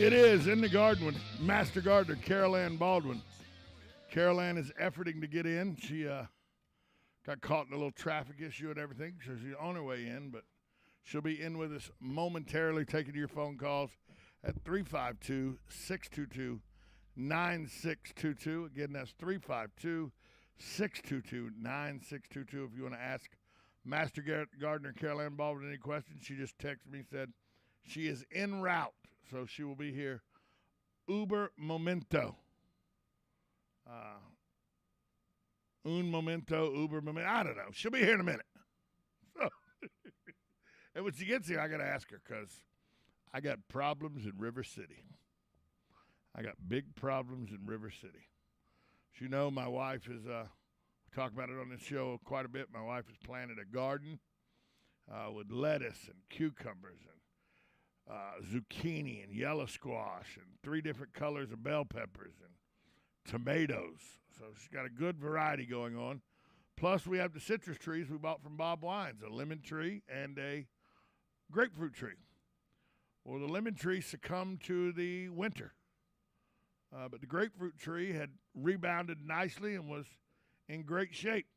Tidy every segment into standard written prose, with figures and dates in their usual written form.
It is in the garden with Master Gardener Carol Ann Baldwin. Carol Ann is efforting to get in. She got caught in a little traffic issue and everything, so she's on her way in, but she'll be in with us momentarily, taking your phone calls at 352-622-9622. Again, that's 352-622-9622. If you want to ask Master Gardener Carol Ann Baldwin any questions, she just texted me, said she is en route, so she will be here uber momento. Un momento, uber momento. I don't know. She'll be here in a minute. So, and when she gets here, I got to ask her because I got problems in River City. I got big problems in River City. As you know, my wife is, we talk about it on this show quite a bit. My wife has planted a garden with lettuce and cucumbers and zucchini and yellow squash and 3 different colors of bell peppers and tomatoes. So she's got a good variety going on. Plus, we have the citrus trees we bought from Bob Wines, a lemon tree and a grapefruit tree. Well, the lemon tree succumbed to the winter, but the grapefruit tree had rebounded nicely and was in great shape.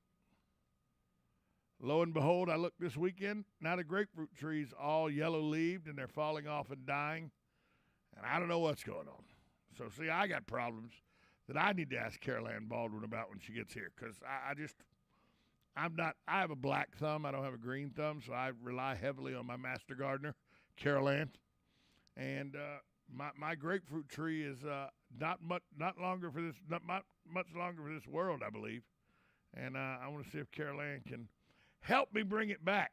Lo and behold, I looked this weekend, now the grapefruit tree's all yellow-leaved and they're falling off and dying, and I don't know what's going on. So, see, I got problems that I need to ask Carol Ann Baldwin about when she gets here, because I have a black thumb, I don't have a green thumb, so I rely heavily on my master gardener, Carol Ann, and my grapefruit tree is not much longer for this world, I believe, and I want to see if Carol Ann can help me bring it back.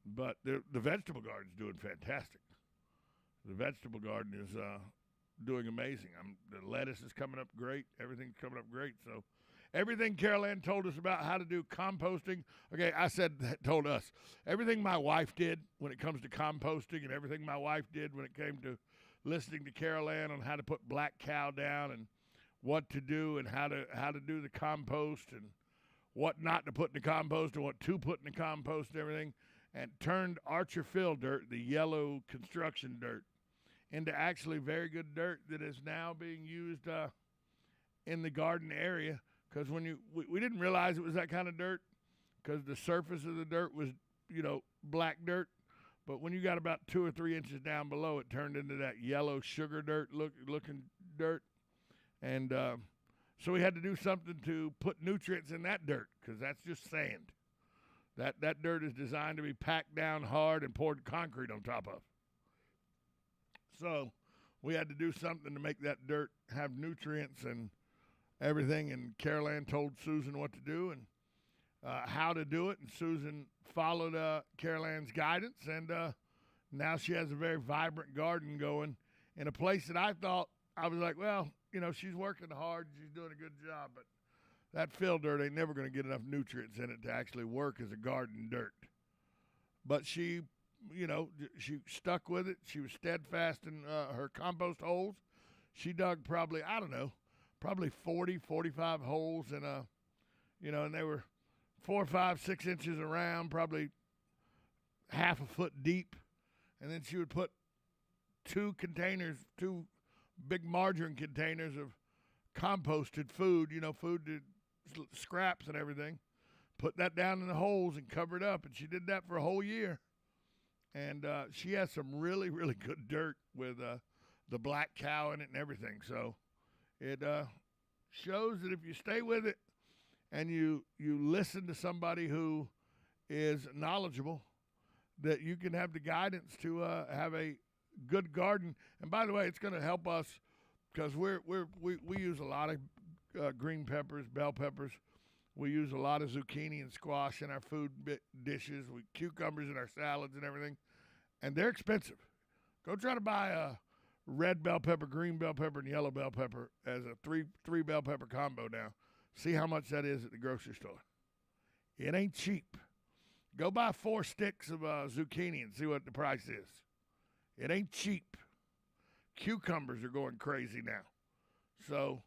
But the vegetable garden is doing fantastic. The vegetable garden is doing amazing. The lettuce is coming up great. Everything's coming up great. So everything Carol Ann told us about how to do composting. Okay, told us. Everything my wife did when it comes to composting and everything my wife did when it came to listening to Carol Ann on how to put black cow down and what to do and how to do the compost and what not to put in the compost and what to put in the compost and everything, and turned Archer fill dirt, the yellow construction dirt, into actually very good dirt that is now being used in the garden area. Because we didn't realize it was that kind of dirt because the surface of the dirt was, black dirt. But when you got about 2 or 3 inches down below, it turned into that yellow sugar dirt looking dirt. And so we had to do something to put nutrients in that dirt because that's just sand. That dirt is designed to be packed down hard and poured concrete on top of. So we had to do something to make that dirt have nutrients and everything. And Carol Ann told Susan what to do and how to do it. And Susan followed Carol Ann's guidance. And now she has a very vibrant garden going in a place that I thought, I was like, well, she's working hard. She's doing a good job. But that fill dirt ain't never going to get enough nutrients in it to actually work as a garden dirt. But she stuck with it. She was steadfast in her compost holes. She dug probably 40, 45 holes in and they were 4, 5, 6 inches around, probably half a foot deep. And then she would put 2 big margarine containers of composted food, food scraps and everything, put that down in the holes and cover it up. And she did that for a whole year. And she has some really, really good dirt with the black cow in it and everything. So it shows that if you stay with it and you listen to somebody who is knowledgeable, that you can have the guidance to have a good garden. And by the way, it's going to help us because we use a lot of green peppers, bell peppers. We use a lot of zucchini and squash in our food dishes, cucumbers in our salads and everything, and they're expensive. Go try to buy a red bell pepper, green bell pepper, and yellow bell pepper as a three bell pepper combo now. See how much that is at the grocery store. It ain't cheap. Go buy 4 sticks of zucchini and see what the price is. It ain't cheap. Cucumbers are going crazy now. So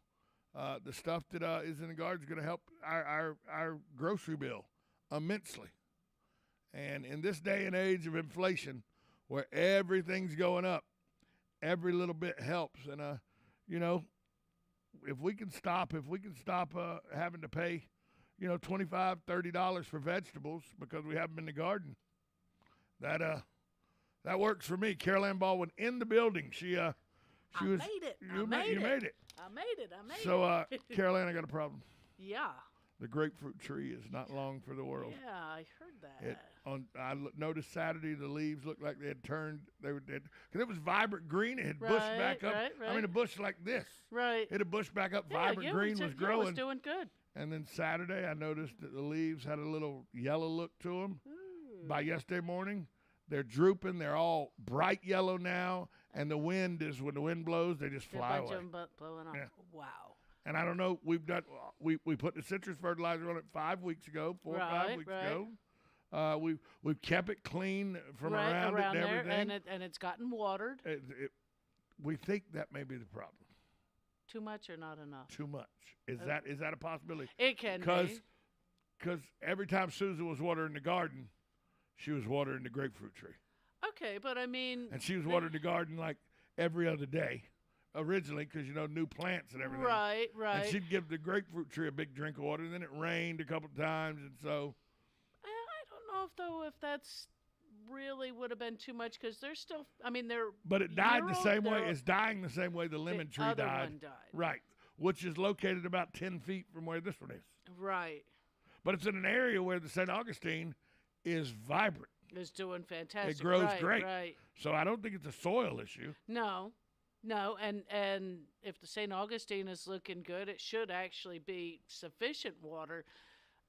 the stuff that is in the garden is going to help our grocery bill immensely. And in this day and age of inflation, where everything's going up, every little bit helps. And you know, if we can stop having to pay, you know, $25, $30 for vegetables because we have them in the garden, that works for me. Carol Ann Baldwin in the building. She I was. made it. You made it. I made it. So, Carol Ann, I got a problem. Yeah. The grapefruit tree is not long for the world. Yeah, I heard that. Noticed Saturday the leaves looked like they had turned. Because it was vibrant green. It had bushed back up. Right. I mean, a bush like this. Right. It had bushed back up. Vibrant green was growing. It was doing good. And then Saturday, I noticed that the leaves had a little yellow look to them. By yesterday morning, they're drooping. They're all bright yellow now. And the wind is, when the wind blows, they just fly away. Blowing off. Yeah. Wow. And I don't know, we put the citrus fertilizer on it 5 weeks ago, 4 or 5 weeks ago. We've kept it clean from around it and there, everything. and it's gotten watered. We think that may be the problem. Too much or not enough? Too much. Is that a possibility? It can be. Because every time Susan was watering the garden, she was watering the grapefruit tree. Okay, but I mean... And she was watering the garden like every other day. Originally, because, you know, new plants and everything. Right. And she'd give the grapefruit tree a big drink of water, and then it rained a couple of times, and so. I don't know if that's really would have been too much, because they're still, I mean, they're. But it died the same way. It's dying the same way the lemon tree other died. one died. Right, which is located about 10 feet from where this one is. Right. But it's in an area where the St. Augustine is vibrant. It's doing fantastic. It grows great. Right. So I don't think it's a soil issue. No, and if the St. Augustine is looking good, it should actually be sufficient water.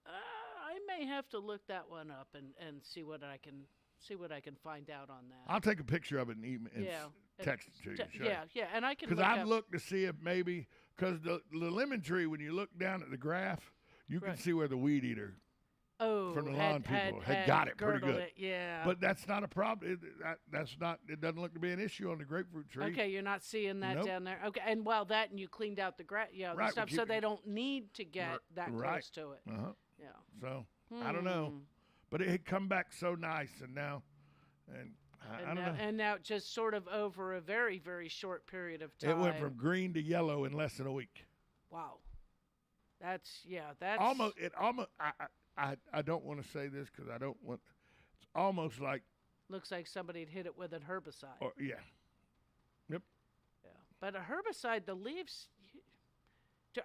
I may have to look that one up and see what I can find out on that. I'll take a picture of it and text it to you. Yeah, and I can. Because I've looked to see if maybe the lemon tree, when you look down at the graph, you can see where the weed eater. From the lawn people had got it pretty good. Yeah. But that's not a problem. It doesn't look to be an issue on the grapefruit tree. Okay, you're not seeing that down there. Okay, and and you cleaned out the the stuff, so they don't need to get that close to it. Yeah. So I don't know, but it had come back so nice, and now, I don't know. And now just sort of over a very, very short period of time. It went from green to yellow in less than a week. Wow. That's almost. I don't want to say this because I don't want. It's almost like. Looks like somebody had hit it with a herbicide. Yeah. Yep. Yeah, but a herbicide, the leaves.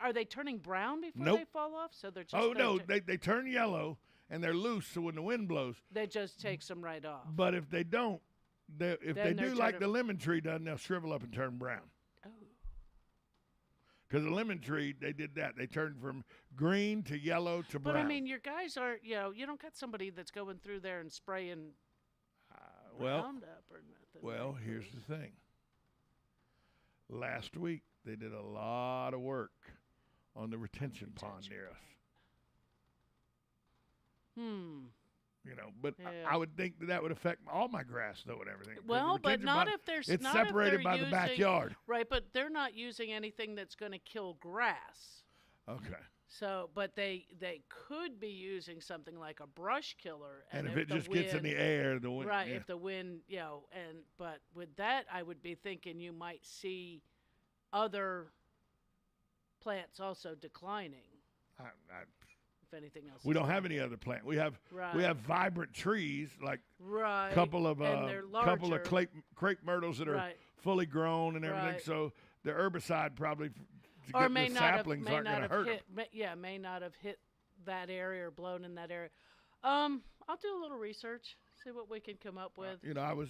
Are they turning brown before Nope. they fall off? So they're just. Oh no, they turn yellow and they're loose. So when the wind blows, that just takes them right off. But if they don't, if they do like the lemon tree does, they'll shrivel up and turn brown. Oh. Because the lemon tree, they did that. They turned from green to yellow to brown. But I mean, your guys aren't. You don't got somebody that's going through there and spraying. Roundup or nothing. Well, here's the thing. Last week they did a lot of work on the retention pond near us. But I would think that would affect all my grass though and everything. Well, but not if there's it's separated by the backyard. Right, but they're not using anything that's going to kill grass. Okay. So, but they could be using something like a brush killer. And if it just gets in the air, the wind. Right, if the wind, but with that, I would be thinking you might see other plants also declining. If anything else. We don't have any other plant. We have vibrant trees, like a couple of crepe myrtles that are fully grown and everything. Right. So the herbicide probably or may the not saplings have, aren't going to hurt hit, may not have hit that area or blown in that area. I'll do a little research, see what we can come up with. I was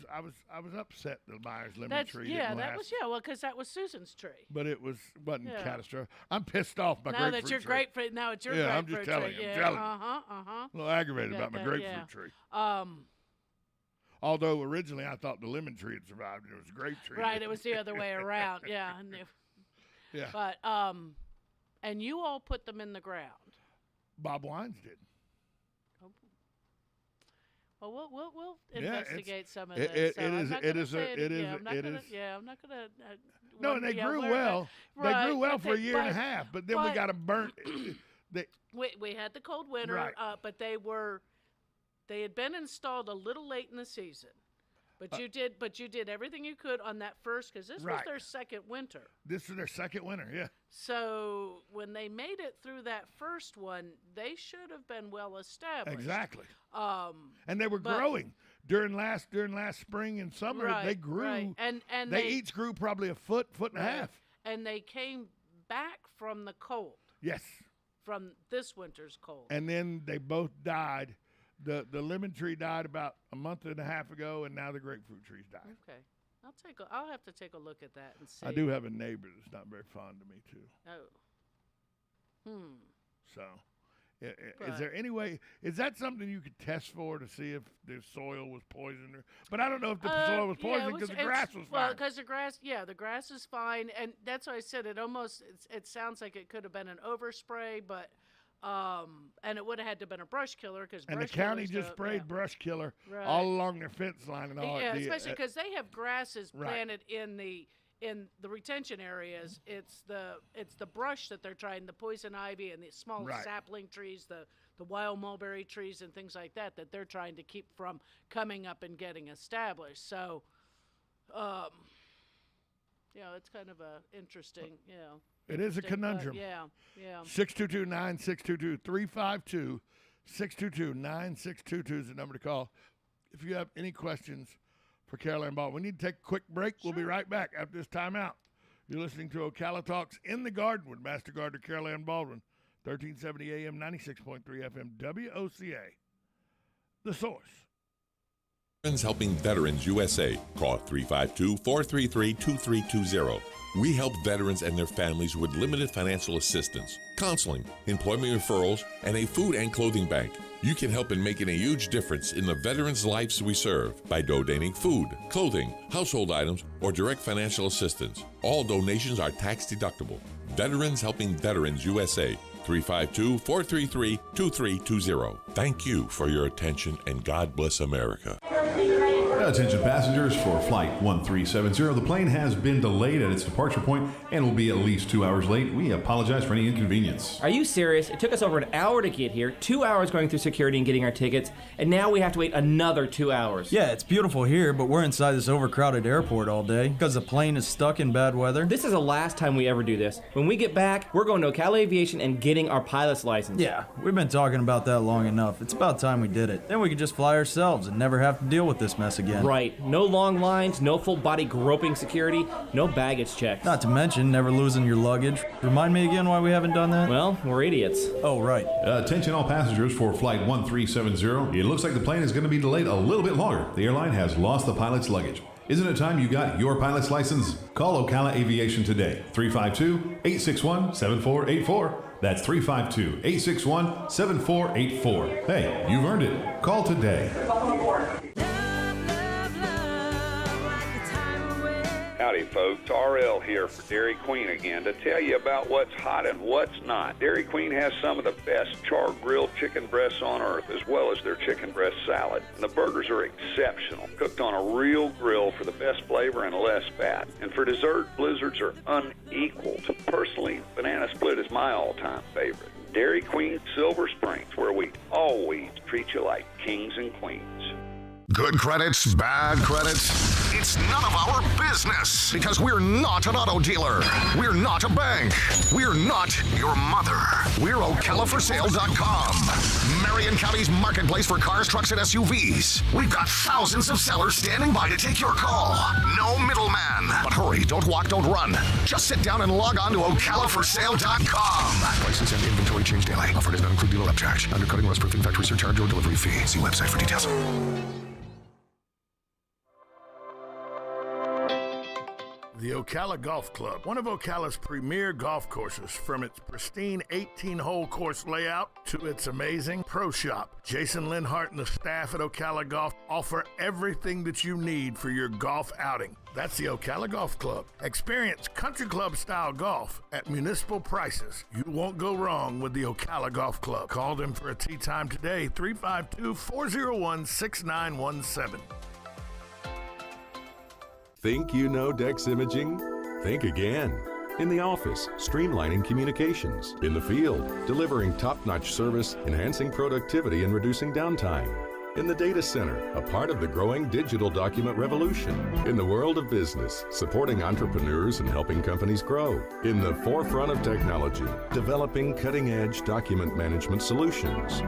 upset the Myers lemon tree didn't last. Because that was Susan's tree. But it wasn't catastrophic. I'm pissed off my grapefruit tree. Now it's your grapefruit tree. I'm just telling you. I'm telling you. A little aggravated about my grapefruit tree. Although originally I thought the lemon tree had survived and it was a grape tree. Right, it was the other way around. Yeah. Yeah. But and you all put them in the ground. Bob Wines did. Well, we'll investigate some of this. I'm not gonna. No, and they grew well. They grew well for a year and a half, but then we got them burnt. We had the cold winter, but they had been installed a little late in the season. But you did everything you could on that first, because this was their second winter. This is their second winter, yeah. So when they made it through that first one, they should have been well established. Exactly. And they were growing during last spring and summer. Right, they grew. Right. And they each grew probably a foot and a half. And they came back from the cold. Yes. From this winter's cold. And then they both died. The lemon tree died about a month and a half ago, and now the grapefruit trees died. Okay. I'll have to take a look at that and see. I do have a neighbor that's not very fond of me, too. Oh. So, is there any way, is that something you could test for to see if the soil was poisoned? But I don't know if the soil was poisoned because the grass was fine. Well, because the grass is fine. And that's why I said it sounds like it could have been an overspray, but. And it would have had to have been a brush killer and the county just sprayed brush killer all along their fence line and all. Yeah, especially because they have grasses planted in the retention areas. It's the brush that they're trying, the poison ivy and the small sapling trees, the wild mulberry trees and things like that they're trying to keep from coming up and getting established. So, it's kind of a interesting, It is a conundrum. Yeah. 622-9622, 352-622-9622 is the number to call. If you have any questions for Caroline Baldwin, we need to take a quick break. We'll be right back after this timeout. You're listening to Ocala Talks in the Garden with Master Gardener Caroline Baldwin, 1370 AM, 96.3 FM, WOCA, The Source. Veterans Helping Veterans USA. Call 352-433-2320. We help veterans and their families with limited financial assistance, counseling, employment referrals, and a food and clothing bank. You can help in making a huge difference in the veterans' lives we serve by donating food, clothing, household items, or direct financial assistance. All donations are tax deductible. Veterans Helping Veterans USA. 352-433-2320. Thank you for your attention, and God bless America. Attention passengers for Flight 1370. The plane has been delayed at its departure point and will be at least 2 hours late. We apologize for any inconvenience. Are you serious? It took us over an hour to get here, 2 hours going through security and getting our tickets, and now we have to wait another 2 hours. Yeah, it's beautiful here, but we're inside this overcrowded airport all day because the plane is stuck in bad weather. This is the last time we ever do this. When we get back, we're going to Ocala Aviation and getting our pilot's license. Yeah, we've been talking about that long enough. It's about time we did it. Then we could just fly ourselves and never have to deal with this mess again. Right. No long lines, no full body groping security, no baggage checks. Not to mention never losing your luggage. Remind me again why we haven't done that? Well, we're idiots. Oh, right. Attention all passengers for Flight 1370. It looks like the plane is going to be delayed a little bit longer. The airline has lost the pilot's luggage. Isn't it time you got your pilot's license? Call Ocala Aviation today. 352-861-7484. That's 352-861-7484. Hey, you've earned it. Call today. Howdy folks, RL here for Dairy Queen again to tell you about what's hot and what's not. Dairy Queen has some of the best char-grilled chicken breasts on earth, as well as their chicken breast salad. And the burgers are exceptional, cooked on a real grill for the best flavor and less fat. And for dessert, blizzards are unequaled. Personally, banana split is my all-time favorite. Dairy Queen Silver Springs, where we always treat you like kings and queens. Good credits, bad credits. It's none of our business because we're not an auto dealer. We're not a bank. We're not your mother. We're OcalaForSale.com. Marion County's marketplace for cars, trucks, and SUVs. We've got thousands of sellers standing by to take your call. No middleman. But hurry, don't walk, don't run. Just sit down and log on to OcalaForSale.com. Prices and inventory change daily. Offer does not include dealer upcharge. Undercutting, rust proofing, factory surcharge, or delivery fee. See website for details. The Ocala Golf Club, one of Ocala's premier golf courses, from its pristine 18-hole course layout to its amazing pro shop. Jason Linhart and the staff at Ocala Golf offer everything that you need for your golf outing. That's the Ocala Golf Club. Experience country club-style golf at municipal prices. You won't go wrong with the Ocala Golf Club. Call them for a tee time today, 352-401-6917. Think you know Dex Imaging? Think again. In the office, streamlining communications. In the field, delivering top-notch service, enhancing productivity and reducing downtime. In the data center, a part of the growing digital document revolution. In the world of business, supporting entrepreneurs and helping companies grow. In the forefront of technology, developing cutting-edge document management solutions.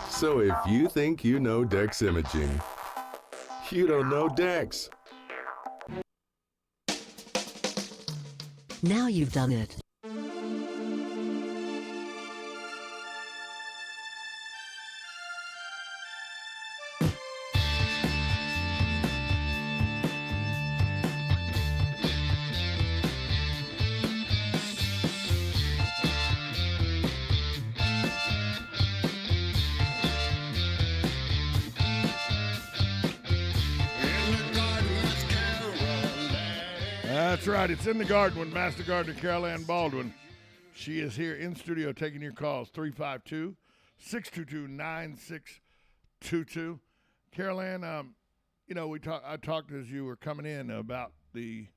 So if you think you know Dex Imaging, you don't know Dex. Now you've done it. That's right. It's in the garden with Master Gardener Carol Ann Baldwin. She is here in studio taking your calls, 352-622-9622. Carol Ann, I talked as you were coming in about the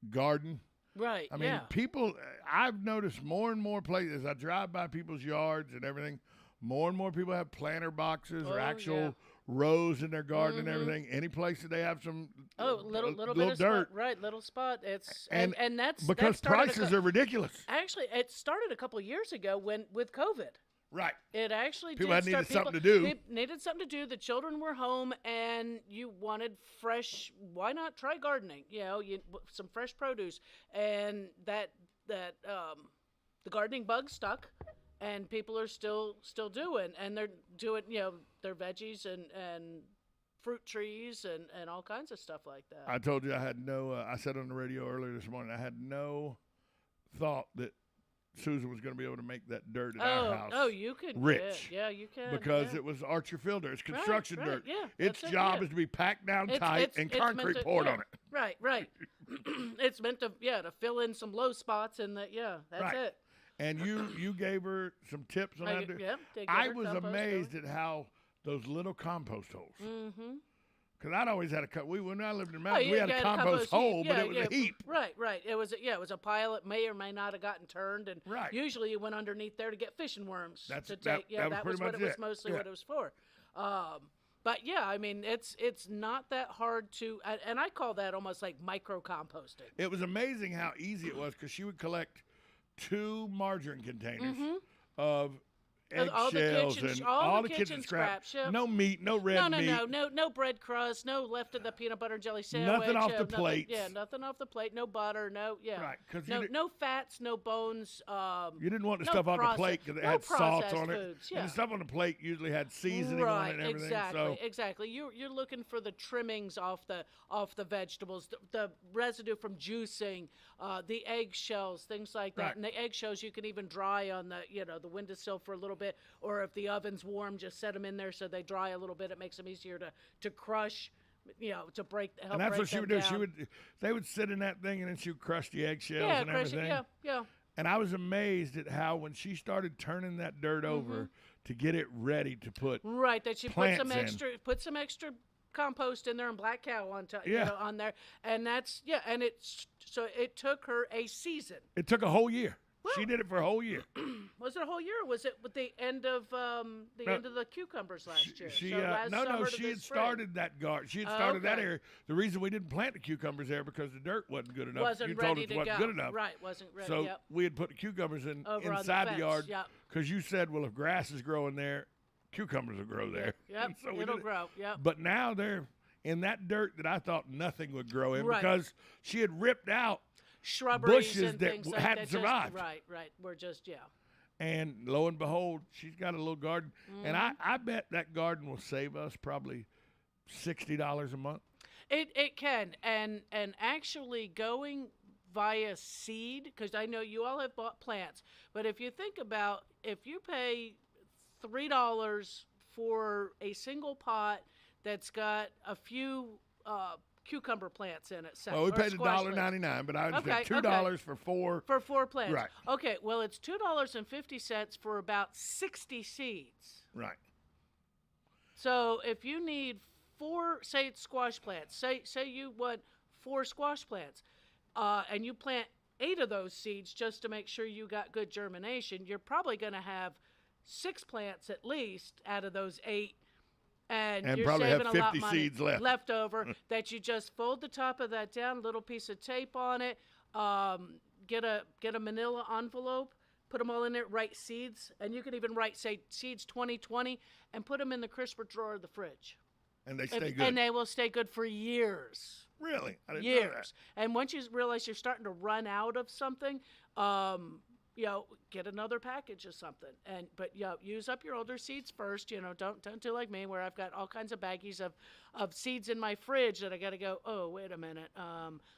garden. Right. I mean, people, I've noticed more and more places. I drive by people's yards and everything. More and more people have planter boxes or actual rows in their garden and everything. Any place that they have some little bit of dirt, spot, right? Little spot. It's and that's because prices are ridiculous. Actually, it started a couple of years ago with COVID. Right. It actually people did needed start, something to do. They needed something to do. The children were home, and you wanted fresh. Why not try gardening? Some fresh produce, and that the gardening bug stuck. And people are still doing, and they're doing, their veggies and fruit trees and all kinds of stuff like that. I told you I had I said on the radio earlier this morning, I had no thought that Susan was going to be able to make that dirt in our house. Oh, you could. Rich. Yeah, you can. Because it was Archer Fielder. It's construction dirt. Yeah, its job is to be packed down tight and concrete poured on it. Right. It's meant to fill in some low spots and that's it. And you gave her some tips on that. Yeah, I was amazed at how those little compost holes. Mm-hmm. Because I'd always had when I lived in the mountains, we had a compost hole, but it was a heap. Right. It was a pile that may or may not have gotten turned, and usually you went underneath there to get fishing worms. That was what it was mostly what it was for. But I mean, it's not that hard to, and I call that almost like micro composting. It was amazing how easy it was because she would collect 2 margarine containers of eggshells and all the kitchen scraps. No meat, no red meat. No bread crust, no left of the peanut butter and jelly sandwich. Nothing off the plate. Nothing off the plate. No butter. Right, no fats, no bones. You didn't want the stuff on the plate because it had salt on it. Foods, and the stuff on the plate usually had seasoning on it and everything. Exactly. You're looking for the trimmings off the vegetables, the residue from juicing, the eggshells, things like that. Right. And the eggshells you can even dry on the windowsill for a little bit, or if the oven's warm, just set them in there so they dry a little bit. It makes them easier to crush, to break. And that's what she would do. They would sit in that thing, and then she would crush the eggshells and everything. Yeah. And I was amazed at how when she started turning that dirt over to get it ready to put that she put some extra compost in there and black cow on there, and it took her a season. It took a whole year. Well, she did it for a whole year. Was it a whole year, or was it with the end of end of the cucumbers last year? She had started that garden. She had started that area. The reason we didn't plant the cucumbers there because the dirt wasn't good enough. Wasn't ready to go. Good enough. Right, wasn't ready. So we had put the cucumbers inside the yard because you said, well, if grass is growing there, cucumbers will grow there. Yep, so it'll grow. Yep. But now they're in that dirt that I thought nothing would grow in because she had ripped out shrubberies bushes and that hadn't survived. Right. We're just And lo and behold, she's got a little garden, and I bet that garden will save us probably $60 a month. It can, and actually going via seed, because I know you all have bought plants, but if you think about if you pay $3 for a single pot that's got a few cucumber plants in it. Well, we paid $1.99, but I understand $2 for four plants. Right. Okay. Well, it's $2.50 for about 60 seeds. Right. So if you need 4, say it's squash plants. Say you want 4 squash plants, and you plant 8 of those seeds just to make sure you got good germination. You're probably going to have 6 plants at least out of those 8 And you're probably have saving a lot 50 of money seeds left over that you just fold the top of that down, little piece of tape on it, get a manila envelope, put them all in there, write seeds, and you can even write, say, seeds 2020, and put them in the crisper drawer of the fridge. And they stay good. And they will stay good for years. Really? I didn't know Years. And once you realize you're starting to run out of something, get another package of something. But use up your older seeds first. Don't do like me, where I've got all kinds of baggies of seeds in my fridge that I got to go, oh, wait a minute.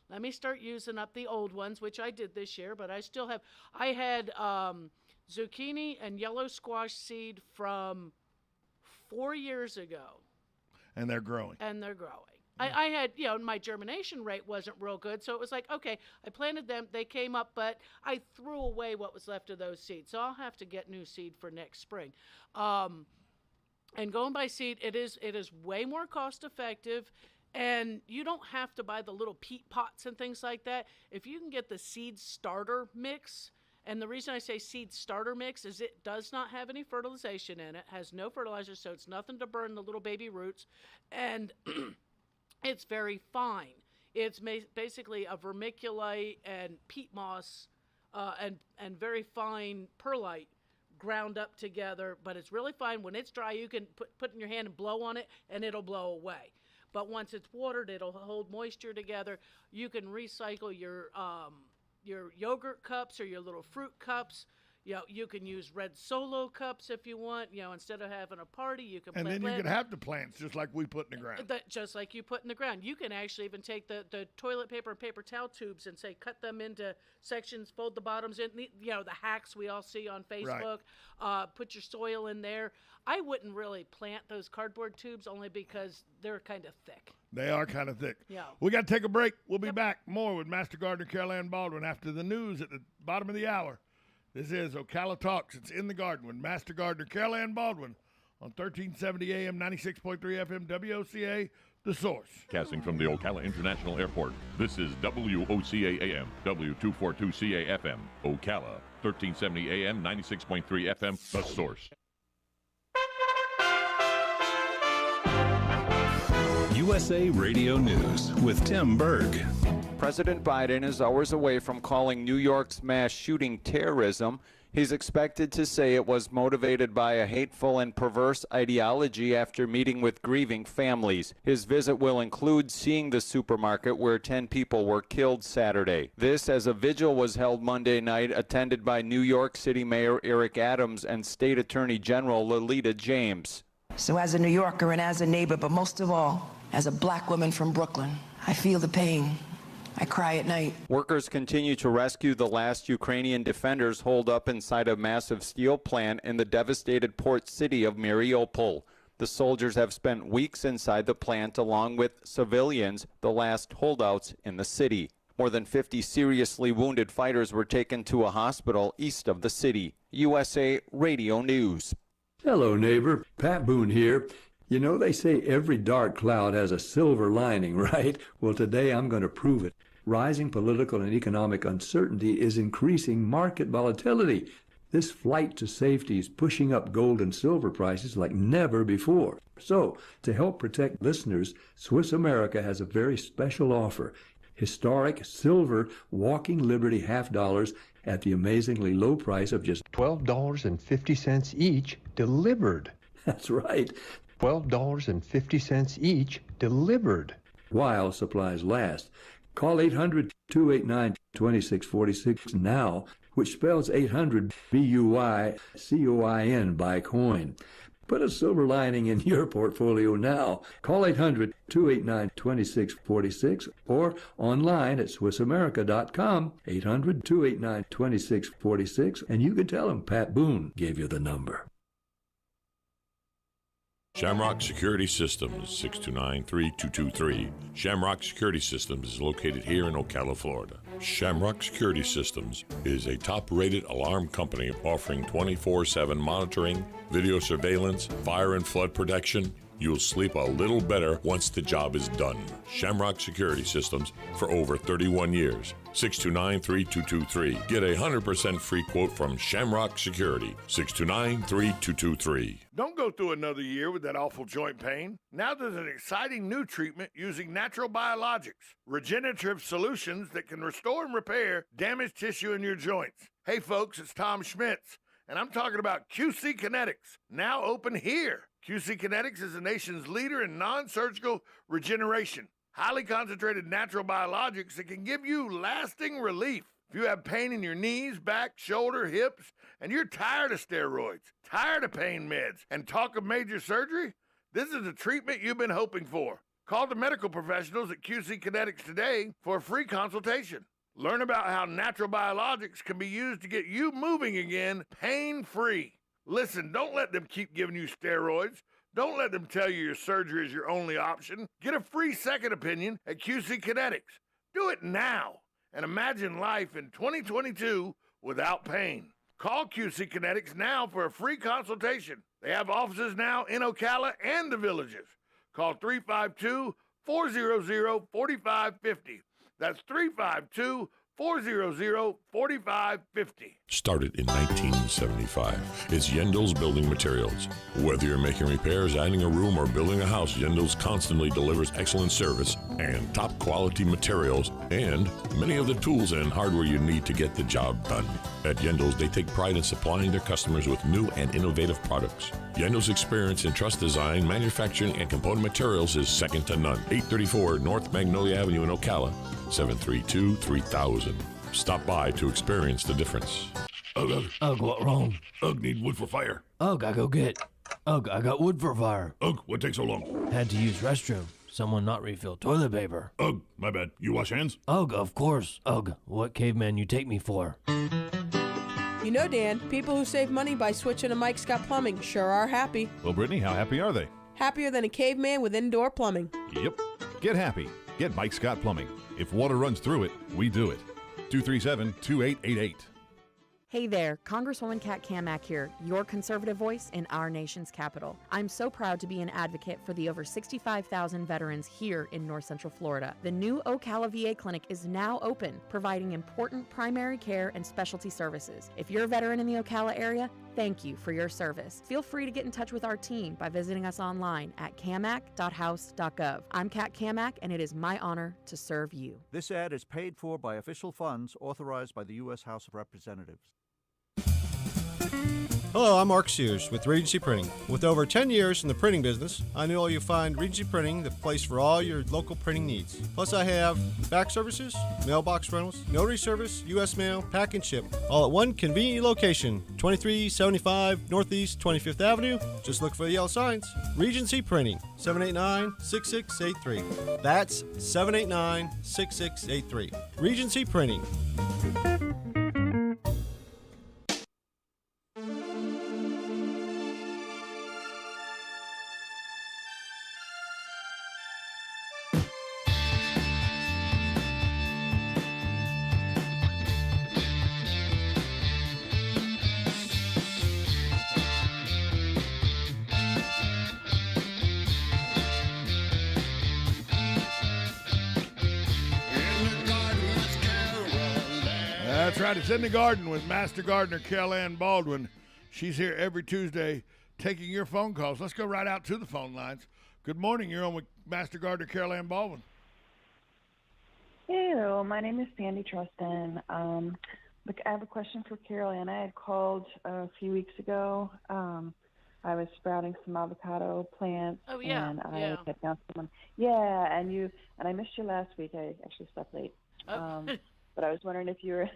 Let me start using up the old ones, which I did this year, but I still have. I had zucchini and yellow squash seed from 4 years ago. And they're growing. I had, my germination rate wasn't real good, so it was like, okay, I planted them, they came up, but I threw away what was left of those seeds, so I'll have to get new seed for next spring. And going by seed, it is way more cost effective, and you don't have to buy the little peat pots and things like that. If you can get the seed starter mix, and the reason I say seed starter mix is it does not have any fertilization in it, has no fertilizer, so it's nothing to burn the little baby roots, and it's very fine. It's basically a vermiculite and peat moss and very fine perlite ground up together, but it's really fine. When it's dry, you can put in your hand and blow on it, and it'll blow away. But once it's watered, it'll hold moisture together. You can recycle your yogurt cups or your little fruit cups. You can use red Solo cups if you want. Instead of having a party, you can plant. And then you can have the plants just like we put in the ground. Just like you put in the ground. You can actually even take the toilet paper and paper towel tubes and say cut them into sections, fold the bottoms in. The hacks we all see on Facebook. Right. Put your soil in there. I wouldn't really plant those cardboard tubes only because they're kind of thick. They are kind of thick. Yeah. We got to take a break. We'll be back more with Master Gardener Carol Ann Baldwin after the news at the bottom of the hour. This is Ocala Talks. It's In the Garden with Master Gardener Carol Ann Baldwin on 1370 AM, 96.3 FM, WOCA, The Source. Casting from the Ocala International Airport, this is WOCA AM, W242CA FM, Ocala, 1370 AM, 96.3 FM, The Source. USA Radio News with Tim Berg. President Biden is hours away from calling New York's mass shooting terrorism. He's expected to say it was motivated by a hateful and perverse ideology after meeting with grieving families. His visit will include seeing the supermarket where 10 people were killed Saturday. This as a vigil was held Monday night, attended by New York City Mayor Eric Adams and State Attorney General Lolita James. So as a New Yorker and as a neighbor, but most of all, as a black woman from Brooklyn, I feel the pain. I cry at night. Workers continue to rescue the last Ukrainian defenders holed up inside a massive steel plant in the devastated port city of Mariupol. The soldiers have spent weeks inside the plant along with civilians, the last holdouts in the city. More than 50 seriously wounded fighters were taken to a hospital east of the city. USA Radio News. Hello, neighbor. Pat Boone here. You know, they say every dark cloud has a silver lining, right? Well, today I'm going to prove it. Rising political and economic uncertainty is increasing market volatility. This flight to safety is pushing up gold and silver prices like never before. So, to help protect listeners, Swiss America has a very special offer. Historic silver Walking Liberty $half at the amazingly low price of just $12.50 each delivered. That's right. $12.50 each delivered. While supplies last. Call 800-289-2646 now, which spells 800 BUYCOIN by coin. Put a silver lining in your portfolio now. Call 800-289-2646 or online at SwissAmerica.com, 800-289-2646, and you can tell them Pat Boone gave you the number. Shamrock Security Systems, 629-3223. Shamrock Security Systems is located here in Ocala, Florida. Shamrock Security Systems is a top-rated alarm company offering 24/7 monitoring, video surveillance, fire and flood protection, You'll sleep a little better once the job is done. Shamrock Security Systems for over 31 years. 629-3223. Get a 100% free quote from Shamrock Security. 629-3223. Don't go through another year with that awful joint pain. Now there's an exciting new treatment using natural biologics, regenerative solutions that can restore and repair damaged tissue in your joints. Hey folks, it's Tom Schmitz, and I'm talking about QC Kinetics, now open here. QC Kinetics is the nation's leader in non-surgical regeneration. Highly concentrated natural biologics that can give you lasting relief. If you have pain in your knees, back, shoulder, hips, and you're tired of steroids, tired of pain meds, and talk of major surgery, this is the treatment you've been hoping for. Call the medical professionals at QC Kinetics today for a free consultation. Learn about how natural biologics can be used to get you moving again, pain-free. Listen, don't let them keep giving you steroids. Don't let them tell you your surgery is your only option. Get a free second opinion at QC Kinetics. Do it now and imagine life in 2022 without pain. Call QC Kinetics now for a free consultation. They have offices now in Ocala and the Villages. Call 352-400-4550. That's 352-400-4550. Started in 1975. It's Yendel's Building Materials. Whether you're making repairs, adding a room, or building a house, Yendel's constantly delivers excellent service and top quality materials and many of the tools and hardware you need to get the job done. At Yendel's, they take pride in supplying their customers with new and innovative products. Yendel's experience in truss design, manufacturing, and component materials is second to none. 834 North Magnolia Avenue in Ocala, 732-3000. Stop by to experience the difference. Ugh, what wrong? Ugh, need wood for fire. Ugh, I go get. Ugh, I got wood for fire. Ugh, what takes so long? Had to use restroom. Someone not refill toilet paper. Ugh, my bad. You wash hands? Ugh, of course. Ugh, what caveman you take me for? You know, Dan, people who save money by switching to Mike Scott Plumbing sure are happy. Well, Brittany, how happy are they? Happier than a caveman with indoor plumbing. Yep. Get happy. Get Mike Scott Plumbing. If water runs through it, we do it. 237-2888. Hey there, Congresswoman Kat Kamak here, your conservative voice in our nation's capital. I'm so proud to be an advocate for the over 65,000 veterans here in North Central Florida. The new Ocala VA clinic is now open, providing important primary care and specialty services. If you're a veteran in the Ocala area, thank you for your service. Feel free to get in touch with our team by visiting us online at camac.house.gov. I'm Kat Kamak, and it is my honor to serve you. This ad is paid for by official funds authorized by the U.S. House of Representatives. Hello, I'm Mark Sears with Regency Printing. With over 10 years in the printing business, I know you'll find Regency Printing the place for all your local printing needs. Plus, I have fax services, mailbox rentals, notary service, U.S. mail, pack and ship, all at one convenient location, 2375 Northeast 25th Avenue. Just look for the yellow signs. Regency Printing, 789-6683. That's 789-6683. Regency Printing. That's right. It's In the Garden with Master Gardener Carol Baldwin. She's here every Tuesday taking your phone calls. Let's go right out to the phone lines. Good morning. You're on with Master Gardener Carol Baldwin. Hello. My name is Sandy Trustin. I have a question for Carol Ann. I had called a few weeks ago. I was sprouting some avocado plants. Oh, yeah. And I had found someone. Yeah, and I missed you last week. I actually slept late. But I was wondering if you were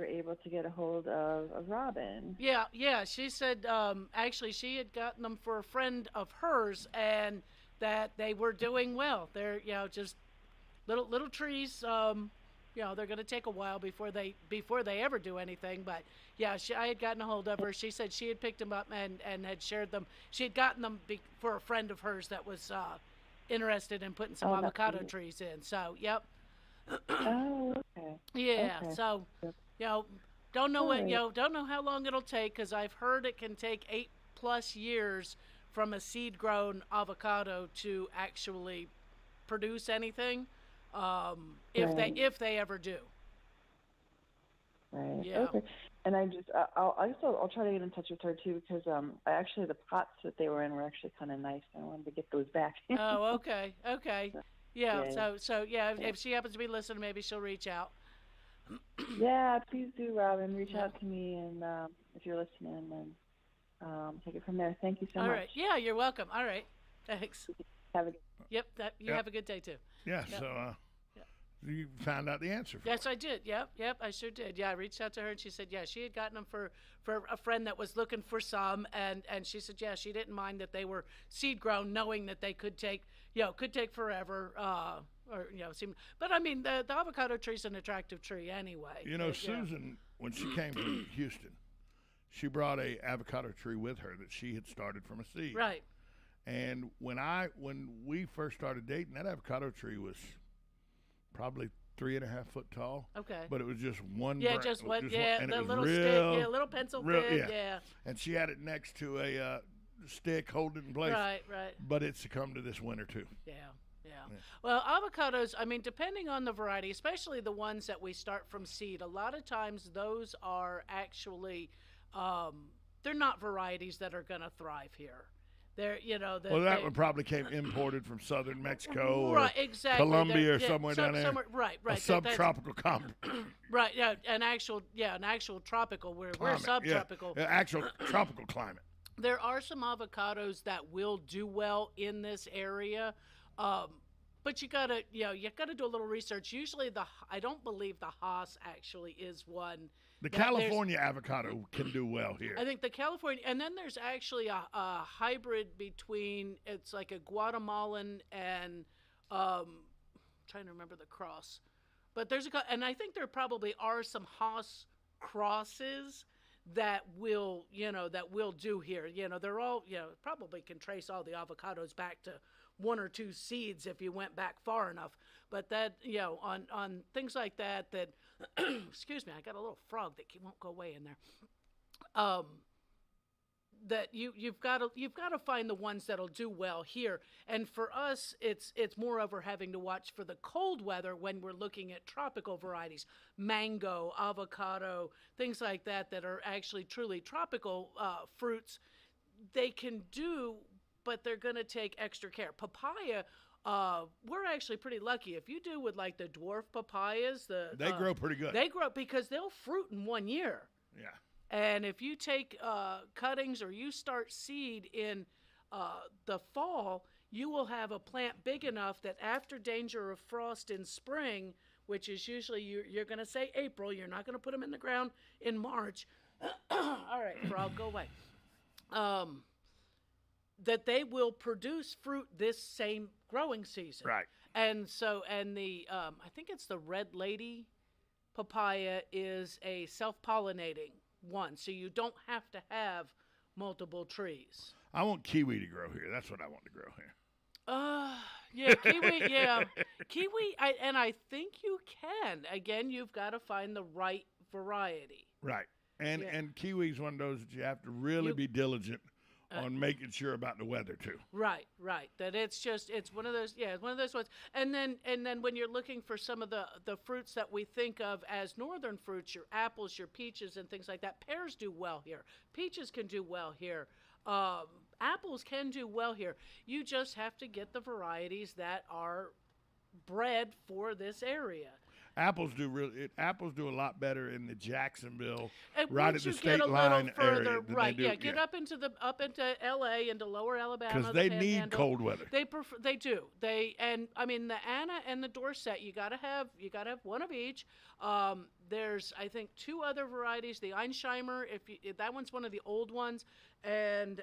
able to get a hold of Robin. Yeah. She said actually she had gotten them for a friend of hers, and that they were doing well. They're just little trees. They're going to take a while before they ever do anything. But yeah, I had gotten a hold of her. She said she had picked them up and had shared them. She had gotten them for a friend of hers that was interested in putting some avocado trees in. So yep. Oh, okay. Yeah. Okay. So, don't know how long it'll take, because I've heard it can take 8+ years from a seed-grown avocado to actually produce anything, if they ever do. Right. Yeah. Okay. And I just, I'll try to get in touch with her too, because actually the pots that they were in were actually kind of nice. I wanted to get those back. Oh, okay. Yeah. Yeah. So if she happens to be listening, maybe she'll reach out. Yeah, please do, Robin. Reach out to me, and if you're listening, and take it from there. Thank you so much. All right. Yeah, you're welcome. All right. Thanks. Have a good. Yep. You have a good day too. Yeah. Yep. So you found out the answer. Yes, I did. Yep, I sure did. Yeah, I reached out to her and she said, yeah, she had gotten them for a friend that was looking for some, and she said, yeah, she didn't mind that they were seed grown, knowing that they could take forever. But I mean, the avocado tree's an attractive tree anyway. Susan, when she came to Houston, she brought a avocado tree with her that she had started from a seed. Right. And when we first started dating, that avocado tree was probably 3.5 foot tall. Okay. But it was just one. Yeah, just one. And the it was little real, stick. Yeah, little pencil thin. Yeah. And she had it next to a stick, holding it in place. Right. But it succumbed to this winter too. Yeah. Well, avocados, I mean, depending on the variety, especially the ones that we start from seed, a lot of times those are actually, they're not varieties that are going to thrive here. That one probably came imported from southern Mexico or right, exactly. Colombia or somewhere down there. Right. A subtropical climate. Right, an actual tropical. We're subtropical. Yeah, actual tropical climate. There are some avocados that will do well in this area, but you gotta do a little research. Usually, I don't believe the Haas actually is one. The California avocado can do well here. I think the California, and then there's actually a hybrid between, it's like a Guatemalan and trying to remember the cross, but and I think there probably are some Haas crosses that will do here. They're all, probably can trace all the avocados back to one or two seeds if you went back far enough. But that, on things like that, excuse me, I got a little frog that won't go away in there. That you've got to find the ones that'll do well here. And for us, it's moreover having to watch for the cold weather when we're looking at tropical varieties, mango, avocado, things like that are actually truly tropical fruits. They can do, but they're going to take extra care. Papaya, we're actually pretty lucky. If you do with like the dwarf papayas, they grow pretty good. They grow because they'll fruit in 1 year. Yeah. And if you take cuttings or you start seed in the fall, you will have a plant big enough that after danger of frost in spring, which is usually you're going to say April, you're not going to put them in the ground in March. All right, frog, go away. That they will produce fruit this same growing season. Right. And so, I think it's the Red Lady papaya is a self-pollinating one, so you don't have to have multiple trees. I want kiwi to grow here. That's what I want to grow here. Yeah, kiwi, yeah. Kiwi, I think you can. Again, you've got to find the right variety. Right. And kiwi's one of those that you have to really be diligent on making sure about the weather too. Right. That it's one of those, one of those ones. And then when you're looking for some of the fruits that we think of as northern fruits, your apples, your peaches, and things like that, pears do well here. Peaches can do well here. Apples can do well here. You just have to get the varieties that are bred for this area. Apples do a lot better in the Jacksonville, and right at the state line area. Right, get up into L.A. into lower Alabama. Because they need cold weather. They do. The Anna and the Dorset, you gotta have one of each. There's I think two other varieties. The Einsheimer, if that one's one of the old ones, and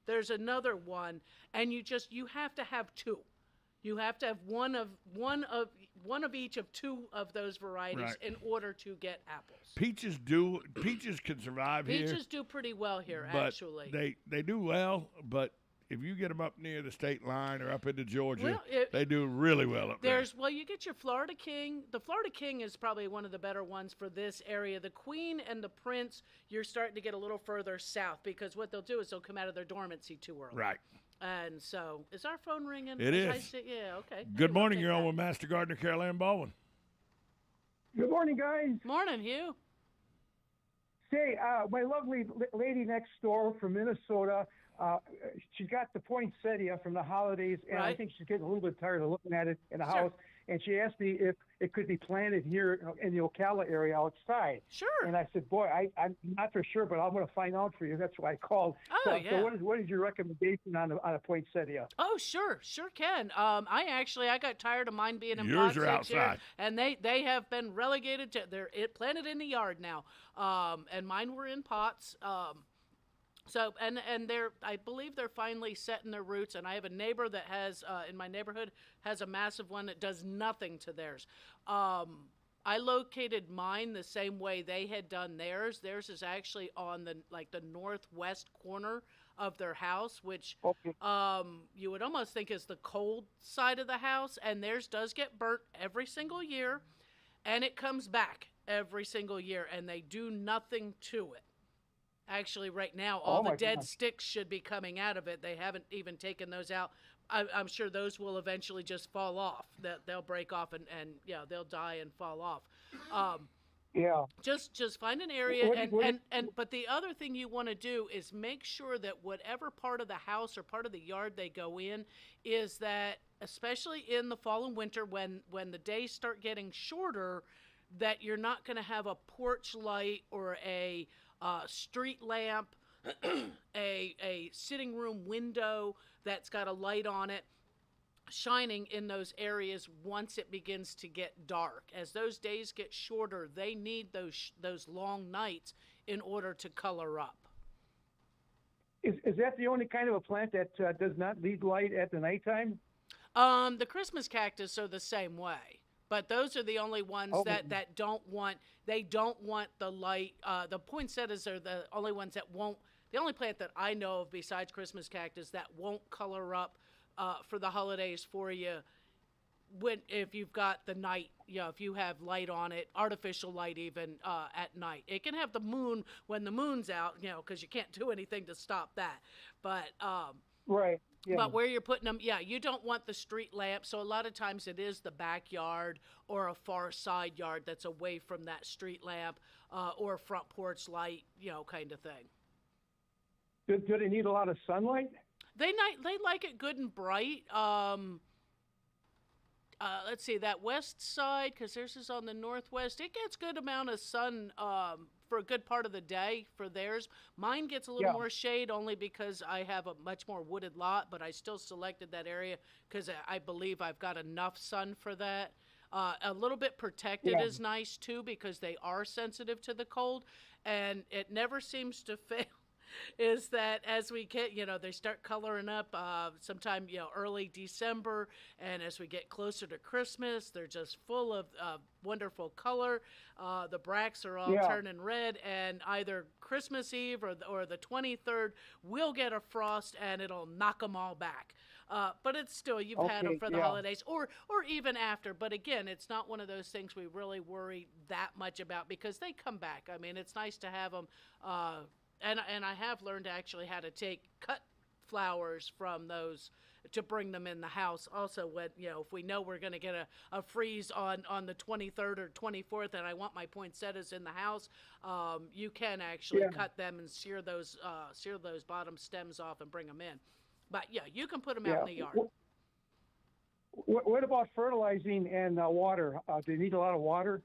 there's another one, and you have to have two. You have to have one of each of two of those varieties in order to get apples. Peaches can survive here. Peaches do pretty well here, but actually. They do well, but if you get them up near the state line or up into Georgia, Well, they do really well up there. Well, you get your Florida King. The Florida King is probably one of the better ones for this area. The Queen and the Prince, you're starting to get a little further south because what they'll do is they'll come out of their dormancy too early. Right. And so, is our phone ringing? It is. Yeah, okay. Good morning. You're on with Master Gardener Carol Ann Baldwin. Good morning, guys. Morning, Hugh. Say, my lovely lady next door from Minnesota, she got the poinsettia from the holidays, and I think she's getting a little bit tired of looking at it in the house. And she asked me if it could be planted here in the Ocala area outside. Sure. And I said, boy, I'm not for sure, but I'm going to find out for you. That's why I called. Oh, yeah. So what is your recommendation on a poinsettia? Oh, sure can. I got tired of mine being in Yours pots are outside. here, and they have been relegated to planted in the yard now. And mine were in pots. So I believe they're finally setting their roots, and I have a neighbor that has in my neighborhood has a massive one that does nothing to theirs. I located mine the same way they had done theirs. Theirs is actually on the northwest corner of their house, which you would almost think is the cold side of the house, and theirs does get burnt every single year, and it comes back every single year, and they do nothing to it. Actually, right now, all the dead sticks should be coming out of it. They haven't even taken those out. I'm sure those will eventually just fall off. They'll break off and they'll die and fall off. Yeah. Just find an area but the other thing you want to do is make sure that whatever part of the house or part of the yard they go in is that, especially in the fall and winter when the days start getting shorter, that you're not going to have a porch light or a street lamp, a sitting room window that's got a light on it shining in those areas once it begins to get dark. As those days get shorter, they need those long nights in order to color up. Is that the only kind of a plant that does not need light at the nighttime? The Christmas cactus are the same way. But those are the only ones that don't want the light. The poinsettias are the only ones that won't. The only plant that I know of besides Christmas cactus that won't color up for the holidays for you if you've got the night. If you have light on it, artificial light even at night. It can have the moon when the moon's out, because you can't do anything to stop that. But right. Yeah. But where you're putting them, you don't want the street lamp. So a lot of times it is the backyard or a far side yard that's away from that street lamp or front porch light, kind of thing. Do they need a lot of sunlight? They like it good and bright. Let's see, that west side, because theirs is on the northwest, it gets good amount of sun for a good part of the day for theirs. Mine gets a little more shade only because I have a much more wooded lot, but I still selected that area because I believe I've got enough sun for that. A little bit protected is nice too because they are sensitive to the cold, and it never seems to fail. Is that as we get, they start coloring up sometime, early December, and as we get closer to Christmas, they're just full of wonderful color. The bracts are all turning red, and either Christmas Eve or the 23rd, we'll get a frost, and it'll knock them all back. But it's still, you've had them for the holidays, or even after. But again, it's not one of those things we really worry that much about because they come back. I mean, it's nice to have them. And I have learned actually how to cut flowers from those to bring them in the house. Also, when if we know we're going to get a freeze on the 23rd or 24th, and I want my poinsettias in the house, you can actually cut them and shear those bottom stems off and bring them in. But you can put them out in the yard. What about fertilizing and water? Do they need a lot of water?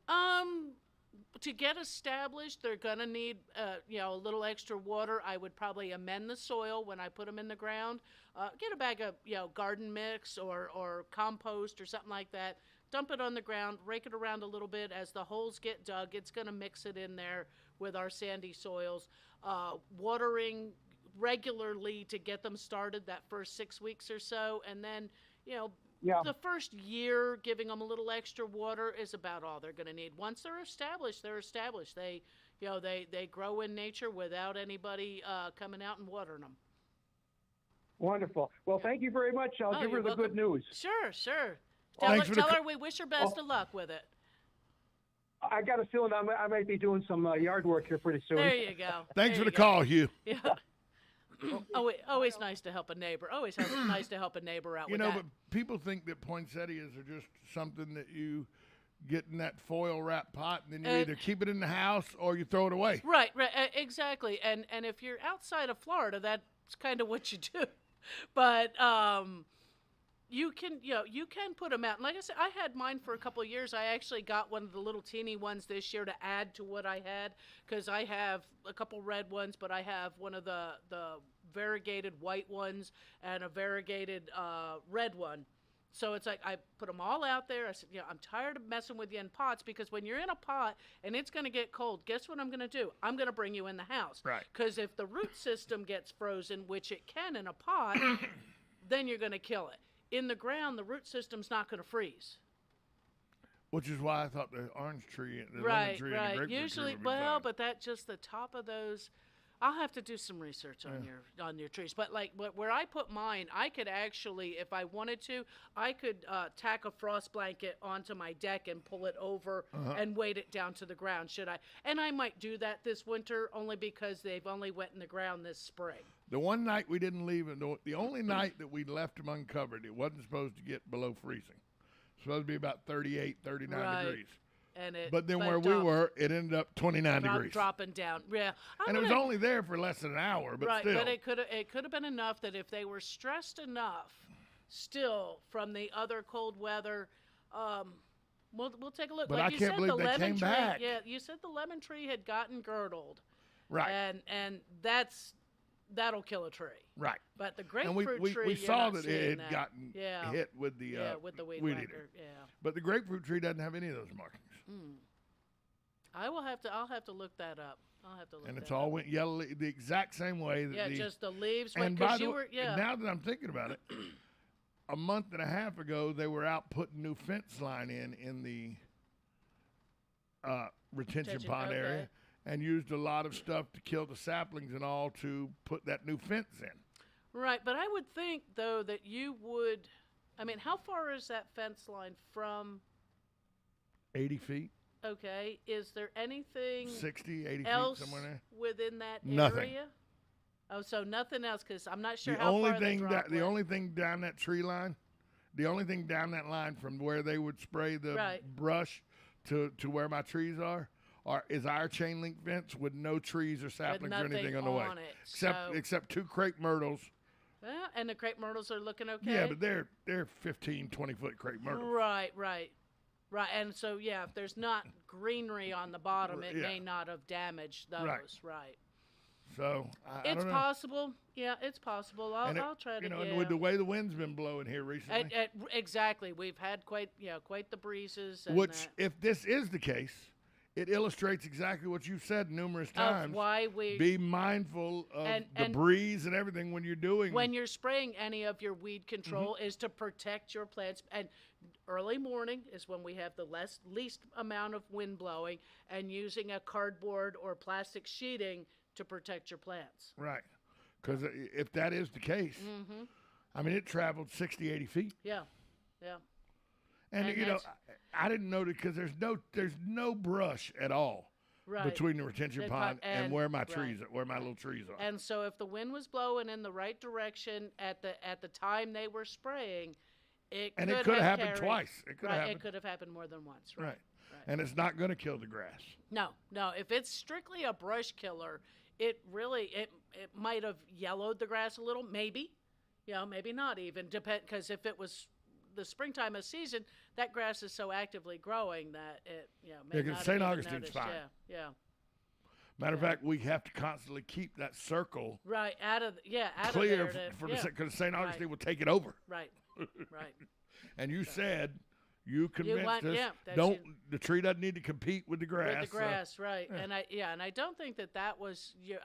To get established, they're going to need, a little extra water. I would probably amend the soil when I put them in the ground. Get a bag of, garden mix or compost or something like that. Dump it on the ground, rake it around a little bit. As the holes get dug, it's going to mix it in there with our sandy soils. Watering regularly to get them started that first 6 weeks or so. And then, the first year, giving them a little extra water is about all they're going to need. Once they're established, they're established. They grow in nature without anybody coming out and watering them. Wonderful. Well, thank you very much. I'll give her the good news. Sure. Thanks Tell her we wish her best of luck with it. I got a feeling I might be doing some yard work here pretty soon. There you go. Thanks for the call, Hugh. Yeah. Always nice to help a neighbor. Always nice to help a neighbor out with that. But people think that poinsettias are just something that you get in that foil wrap pot and then you either keep it in the house or you throw it away. Right, exactly. And if you're outside of Florida, that's kind of what you do. But you can put them out. And like I said, I had mine for a couple of years. I actually got one of the little teeny ones this year to add to what I had, because I have a couple red ones, but I have one of the variegated white ones and a variegated red one. So it's like I put them all out there. I said, I'm tired of messing with you in pots, because when you're in a pot and it's going to get cold, guess what I'm going to do? I'm going to bring you in the house. Right. Because if the root system gets frozen, which it can in a pot, then you're going to kill it. In the ground, the root system's not going to freeze. Which is why I thought the orange tree, the lemon tree, and the grapefruit Usually, tree would be fine. but that just the top of those. I'll have to do some research on your trees. But where I put mine, I could actually, if I wanted to, I could tack a frost blanket onto my deck and pull it over and weight it down to the ground. Should I? And I might do that this winter, only because they've only wet in the ground this spring. The one night we didn't leave, the only night that we left them uncovered, it wasn't supposed to get below freezing. It's supposed to be about 38, 39 degrees. But then where we were, it ended up 29 degrees. Dropping down. Yeah. And it was only there for less than an hour, but still. But it could have been enough that if they were stressed enough still from the other cold weather, we'll take a look. But like I can't believe they came tree, back. Yeah, you said the lemon tree had gotten girdled. Right. And that'll kill a tree. Right. But the grapefruit tree, we saw that it had gotten yeah. hit with the weed weed whacker. eater. Yeah. But the grapefruit tree doesn't have any of those markings. I'll have to look that up. And it's all went yellow the exact same way that just the leaves and went, by the way, yeah. now that I'm thinking about it, a month and a half ago they were out putting new fence line in the retention pond area and used a lot of stuff to kill the saplings and all to put that new fence in. Right, but I would think though that you would, how far is that fence line from 80 feet. Okay. Is there anything 60, 80 else feet somewhere there? within that Nothing. area? Oh, so nothing else, because I'm not sure The how only far thing the drop the only thing down that tree line, the only thing down that line from where they would spray the brush to where my trees is our chain link fence with no trees or saplings or anything on the way, except two crepe myrtles. And the crepe myrtles are looking okay. Yeah, but they're 15, 20-foot crepe myrtles. Right, and so if there's not greenery on the bottom, it may not have damaged those. Right. So I it's don't know. Possible. Yeah, it's possible. I'll try to. And with the way the wind's been blowing here recently. Exactly, we've had quite the breezes. And which, if this is the case, it illustrates exactly what you've said numerous times. Why we be mindful of the breeze and everything when you're doing. When you're spraying any of your weed control is to protect your plants. And early morning is when we have the least amount of wind blowing, and using a cardboard or plastic sheeting to protect your plants. Right. Because if that is the case, it traveled 60, 80 feet. Yeah. And I didn't know that because there's no brush at all between the retention pond and where my trees, where my little trees are. And so if the wind was blowing in the right direction at the time they were spraying, it could have happened twice. It could have happened more than once. Right. And it's not going to kill the grass. No. If it's strictly a brush killer, it might have yellowed the grass a little, maybe. Maybe not even. Because if it was the springtime of season, that grass is so actively growing that it may not have St. even Augustine's noticed. fine. Yeah. Matter of fact, we have to constantly keep that circle out of clear there because St. Augustine will take it over. Right. And you said you convinced us the tree doesn't need to compete with the grass. With the grass, right? Yeah. And I don't think that was your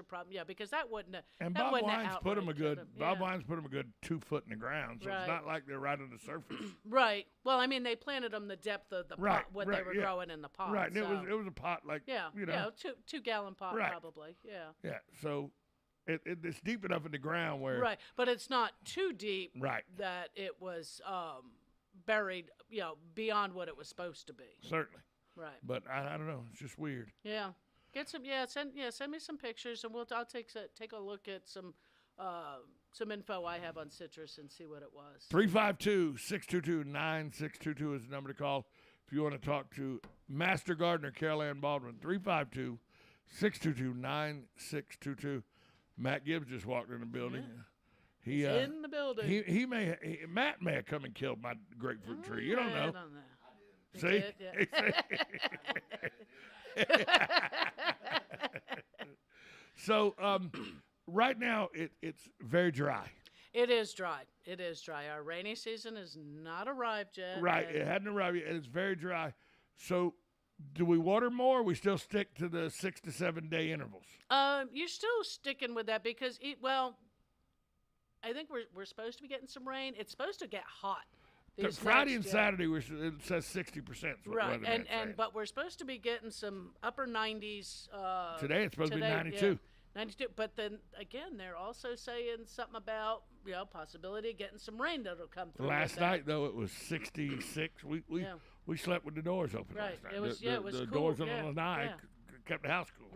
problem. Yeah, because that wouldn't. And Bob Wines put them a good 2 foot in the ground, so it's not like they're right on the surface. Right. Well, they planted them the depth of the pot, what they were growing in the pot. Right. And so. it was a pot like 2 gallon pot probably. Yeah. Yeah. So It's deep enough in the ground where right, but it's not too deep right. that it was buried, beyond what it was supposed to be. Certainly. Right. But I don't know. It's just weird. Yeah. Get some. Send me some pictures, and I'll take a look at some info I have on citrus and see what it was. 352-622-9622 is the number to call if you want to talk to Master Gardener Carol Ann Baldwin. 352-622-9622. Matt Gibbs just walked in the building. Yeah. He's in the building. Matt may have come and killed my grapefruit tree. You don't know. I don't know. See? So right now it's very dry. It is dry. Our rainy season has not arrived yet. Right. It hadn't arrived yet, and it's very dry. So do we water more, or we still stick to the 6 to 7 day intervals? You're still sticking with that because I think we're supposed to be getting some rain. It's supposed to get hot. Friday and Saturday, it says 60%. Right, but we're supposed to be getting some upper 90s. Today it's supposed to be 92. Yeah, 92. But then again, they're also saying something about possibility of getting some rain that'll come through. Last night though, it was 66. We slept with the doors open. Right, last night. it was the cool. doors on the night kept the house cool.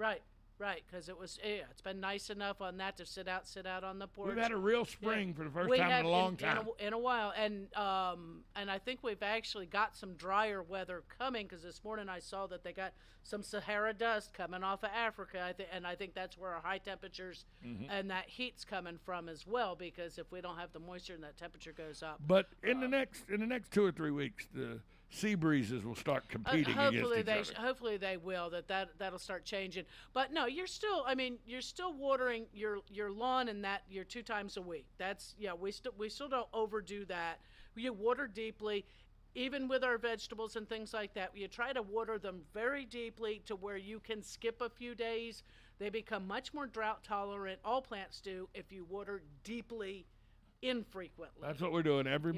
Right, because it's been nice enough on that to sit out on the porch. We've had a real spring for the first time in a long time. In a while, and I think we've actually got some drier weather coming because this morning I saw that they got some Sahara dust coming off of Africa. I think that's where our high temperatures and that heat's coming from as well. Because if we don't have the moisture and that temperature goes up. But in the next 2 or 3 weeks, the sea breezes will start competing against each other. Hopefully they will. That'll start changing. But no, you're still watering your lawn and that 2 times a week. That's we still don't overdo that. You water deeply, even with our vegetables and things like that. You try to water them very deeply to where you can skip a few days. They become much more drought tolerant. All plants do if you water deeply. Infrequently. That's what we're doing every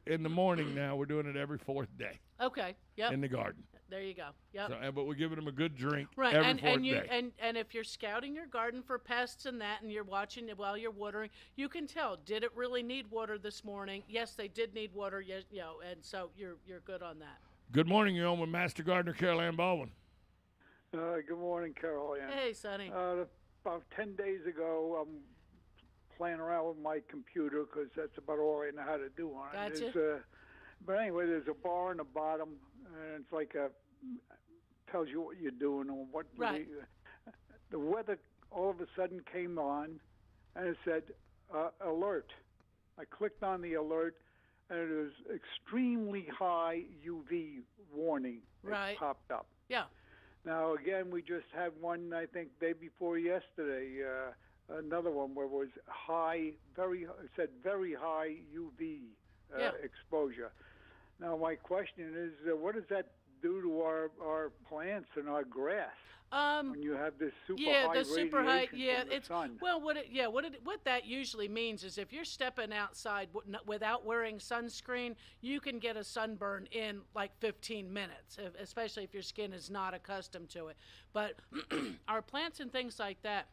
in the morning now. We're doing it every 4th day. Okay. Yep. In the garden. There you go. Yep. But we're giving them a good drink right. every 4th day. And if you're scouting your garden for pests and that, and you're watching it while you're watering, you can tell. Did it really need water this morning? Yes, they did need water. Yes, and so you're good on that. Good morning. You're on with Master Gardener Carol Ann Baldwin. Good morning, Carol Ann. Hey, Sonny. About 10 days ago, playing around with my computer because that's about all I know how to do on it. Gotcha. But anyway, there's a bar on the bottom, and it's like tells you what you're doing and what. Right. The weather all of a sudden came on, and it said alert. I clicked on the alert, and it was extremely high UV warning. Right. It popped up. Yeah. Now again, we just had one. I think day before yesterday. Another one where it was high, it said very high UV exposure. Now my question is, what does that do to our plants and our grass when you have this super high radiation from the sun? Well, what that usually means is if you're stepping outside without wearing sunscreen, you can get a sunburn in like 15 minutes, especially if your skin is not accustomed to it. But our plants and things like that,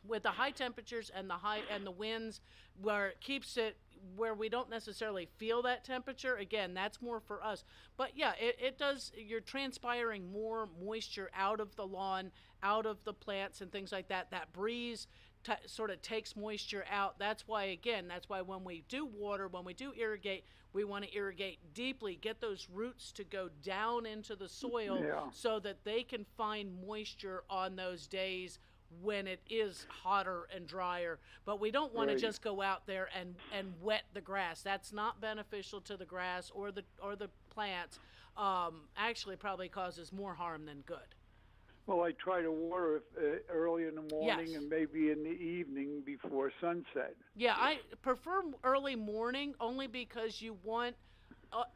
with the high temperatures and the winds, where it keeps it where we don't necessarily feel that temperature. Again, that's more for us. But yeah, it does. You're transpiring more moisture out of the lawn, out of the plants and things like that. That breeze sort of takes moisture out. That's why when we do water, when we do irrigate, we want to irrigate deeply, get those roots to go down into the soil so that they can find moisture on those days when it is hotter and drier. But we don't want to just go out there and wet the grass. That's not beneficial to the grass or the plants. Actually probably causes more harm than good. Well, I try to water early in the morning and maybe in the evening before sunset. Yeah, I prefer early morning only because you want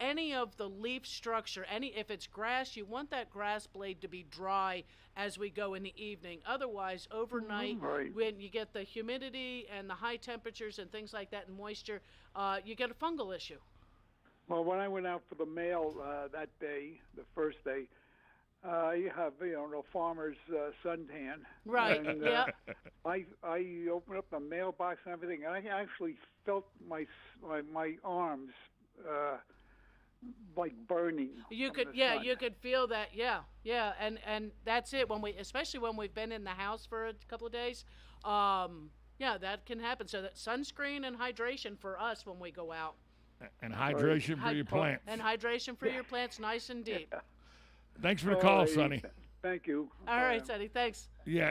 any of the leaf structure, if it's grass, you want that grass blade to be dry as we go in the evening. Otherwise, overnight, when you get the humidity and the high temperatures and things like that and moisture, you get a fungal issue. Well, when I went out for the mail that day, the first day, You have, the farmer's suntan. Right. And, yeah. I opened up the mailbox and everything, and I actually felt my arms like burning. You could, you could feel that. Yeah, and that's it. Especially when we've been in the house for a couple of days, that can happen. So that sunscreen and hydration for us when we go out. And hydration for your plants. And hydration for your plants, nice and deep. Yeah. Thanks for the call, Sonny. Thank you. All right, Sonny, thanks. Yeah,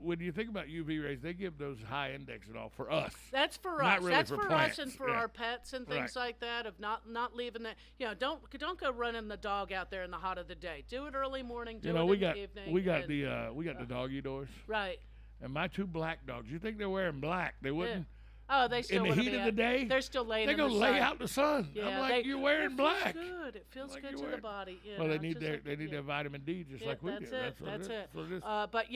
when you think about UV rays, they give those high index and all for us. That's for Not us. really That's for for plants. us and for our pets and things like that. Of not leaving that. Don't go running the dog out there in the hot of the day. Do it early morning. Do it in the evening. We got the doggy doors. Right. And my 2 black dogs. You think they're wearing black? They wouldn't. Oh, they still in the heat of the day. They're still laying. They're gonna lay out in the sun. Yeah, I'm like, you're wearing black. It feels good. It feels good to the body. Well, they need their vitamin D just like we do. That's it. What it is. But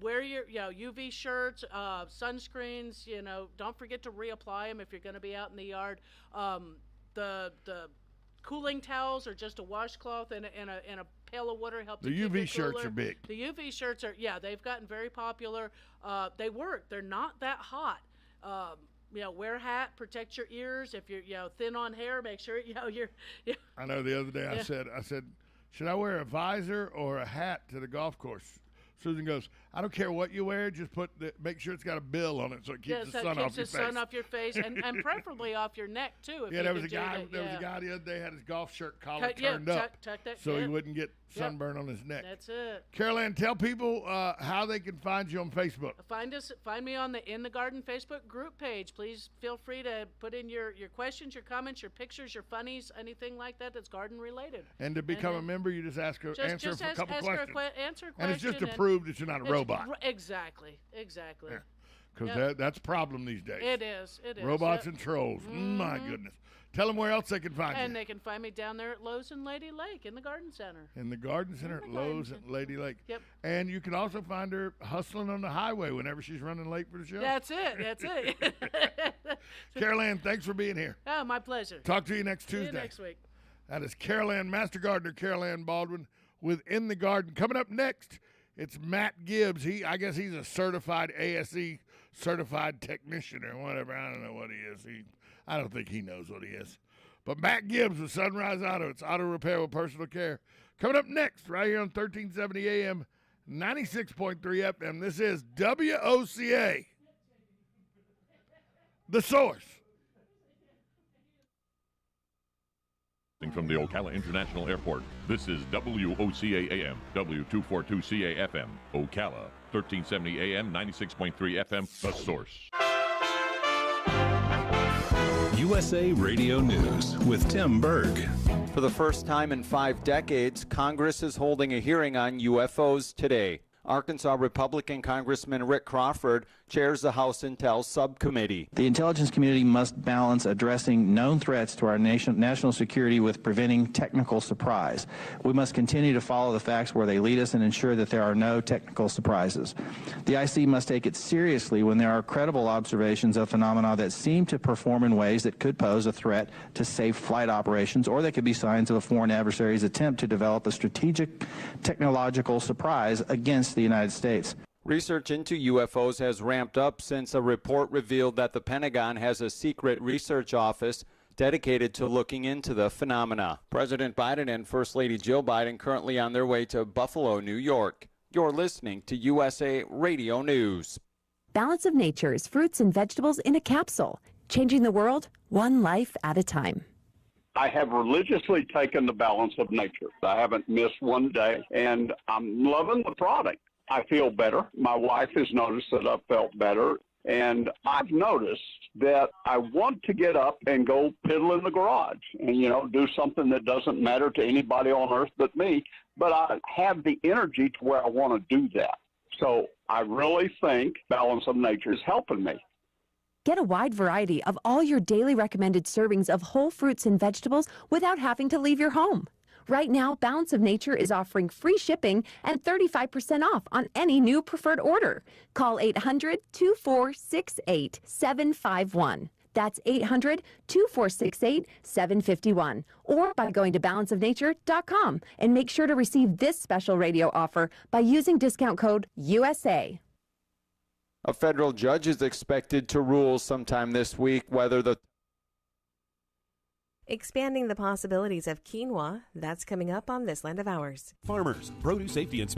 wear your UV shirts, sunscreens. Don't forget to reapply them if you're going to be out in the yard. The cooling towels or just a washcloth and a pail of water help. The UV shirts are big. The UV shirts are they've gotten very popular. They work. They're not that hot. Wear a hat, protect your ears. If you're thin on hair, make sure you're. I know the other day I said, should I wear a visor or a hat to the golf course? Susan goes, I don't care what you wear, just make sure it's got a bill on it so it keeps the sun off your face. Sun off your face and preferably off your neck too. There was a guy the other day had his golf shirt collar turned up so he wouldn't get sunburn on his neck. That's it. Carol Ann, tell people how they can find you on Facebook. Find me on the In the Garden Facebook group page. Please feel free to put in your questions, your comments, your pictures, your funnies, anything like that that's garden related. And to become a member, you just answer a couple questions. Answer a question. And it's just to prove that you're not a robot. Exactly. Because that's a problem these days. It is. Robots and trolls. My goodness. Tell them where else they can find you. And they can find me down there at Lowe's and Lady Lake in the Garden Center. In the Garden Center at Lowe's and Lady Lake. Yep. And you can also find her hustling on the highway whenever she's running late for the show. That's it. Carol Ann, thanks for being here. Oh, my pleasure. Talk to you next Tuesday. See you next week. That is Carol Ann, Master Gardener Carol Ann Baldwin with In the Garden. Coming up next, it's Matt Gibbs. I guess he's a certified ASE certified technician or whatever. I don't know what he is. I don't think he knows what he is. But Matt Gibbs with Sunrise Auto. It's auto repair with personal care. Coming up next, right here on 1370 AM, 96.3 FM. This is WOCA, The Source. From the Ocala International Airport, this is WOCA AM, W242CA FM, Ocala, 1370 AM, 96.3 FM, The Source. USA Radio News with Tim Berg. For the first time in 5 decades, Congress is holding a hearing on UFOs today. Arkansas Republican Congressman Rick Crawford chairs the House Intel Subcommittee. The intelligence community must balance addressing known threats to our national security with preventing technical surprise. We must continue to follow the facts where they lead us and ensure that there are no technical surprises. The IC must take it seriously when there are credible observations of phenomena that seem to perform in ways that could pose a threat to safe flight operations, or that could be signs of a foreign adversary's attempt to develop a strategic technological surprise against the United States. Research into UFOs has ramped up since a report revealed that the Pentagon has a secret research office dedicated to looking into the phenomena. President Biden and First Lady Jill Biden currently on their way to Buffalo, New York. You're listening to USA Radio News. Balance of Nature's fruits and vegetables in a capsule, changing the world one life at a time. I have religiously taken the Balance of Nature. I haven't missed one day, and I'm loving the product. I feel better. My wife has noticed that I've felt better, and I've noticed that I want to get up and go piddle in the garage and, do something that doesn't matter to anybody on earth but me, but I have the energy to where I want to do that. So I really think Balance of Nature is helping me. Get a wide variety of all your daily recommended servings of whole fruits and vegetables without having to leave your home. Right now, Balance of Nature is offering free shipping and 35% off on any new preferred order. Call 800-246-8751. That's 800-2468-751. Or by going to balanceofnature.com. And make sure to receive this special radio offer by using discount code USA. A federal judge is expected to rule sometime this week whether the expanding the possibilities of quinoa. That's coming up on This Land of Ours. Farmers, produce safety inspectors.